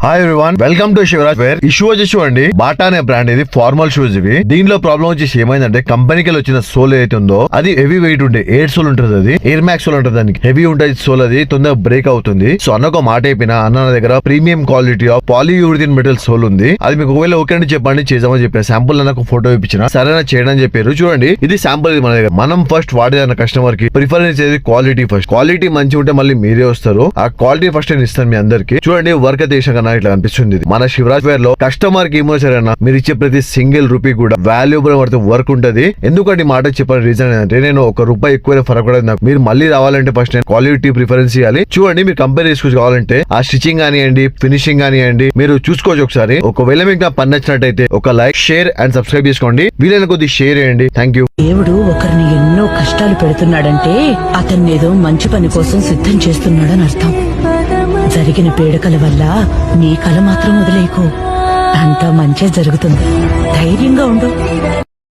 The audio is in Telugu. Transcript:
Hi everyone, welcome to Shivaraj wear. ఈ షూ వచ్చేసి అండి బాటా అనే బ్రాండ్. ఇది ఫార్మల్ షూస్ ఇవి. దీనిలో ప్రాబ్లం వచ్చేసి ఏమైందంటే కంపెనీకి వచ్చిన సోల్ ఏదైతే ఉందో అది హెవీ వెయిట్ ఉండే ఎయిర్ సోల్ ఉంటుంది. అది ఎయిర్ మ్యాక్స్ సోల్ ఉంటుంది. దానికి హెవీ ఉంటుంది సోల్. అది తొందరగా బ్రేక్ అవుతుంది. సో అన్న ఒక మాట అయిపోయినా అన్న దగ్గర premium quality of polyurethane metal sole ఉంది. అది మీకు ఒకవేళ ఓకే అంటే చెప్పండి, చేద్దామని చెప్పారు. శాంపుల్ నాకు ఫోటో ఇప్పించిన, సరైన చేయడం అని చెప్పారు. చూడండి, ఇది శాంపుల్. ఇది మన దగ్గర మనం ఫస్ట్ వాడేదన్న కస్టమర్ కి ప్రిఫరెన్స్ ఏది క్వాలిటీ ఫస్ట్. క్వాలిటీ మంచిగా ఉంటే మళ్ళీ మీరే వస్తారు. ఆ క్వాలిటీ ఫస్ట్ నేను ఇస్తాను మీ అందరికి. చూడండి, వర్క్ అయితే కన్నా ఇట్లా అనిపిస్తుంది. మన శివరాజ్ వేర్ లో కస్టమర్ కి ఏమో సరేనా మీరు ఇచ్చే ప్రతి సింగిల్ రూపీ కూడా వాల్యూబుల్ పడితే వర్క్ ఉంటది. ఎందుకంటే మాట చెప్పిన రీజన్ ఏంటంటే నేను ఒక రూపాయి ఎక్కువ ఫరక్ పడదు నాకు. మీరు మళ్ళీ రావాలంటే ఫస్ట్ నేను క్వాలిటీ ప్రిఫరెన్స్ ఇవ్వాలి. చూడండి, మీరు కంపేర్ చేసుకోవచ్చు. కావాలంటే ఆ స్టిచింగ్ కానివ్వండి, ఫినిషింగ్ కానివ్వండి, మీరు చూసుకోవచ్చు ఒకసారి. ఒకవేళ మీకు నా పని నచ్చినట్టయితే ఒక లైక్, షేర్ అండ్ సబ్స్క్రైబ్ చేసుకోండి. వీలైన కొద్ది షేర్ చేయండి. Thank you. దేవుడు ఒకరిని ఎన్నో కష్టాలు పెడుతున్నాడంటే అతన్ని ఏదో మంచి పని కోసం సిద్ధం చేస్తున్నాడని అర్థం. జరిగిన పీడకల వల్ల నీ కల మాత్రం వదిలేకు. అంతా మంచి జరుగుతుంది. ధైర్యంగా ఉండు.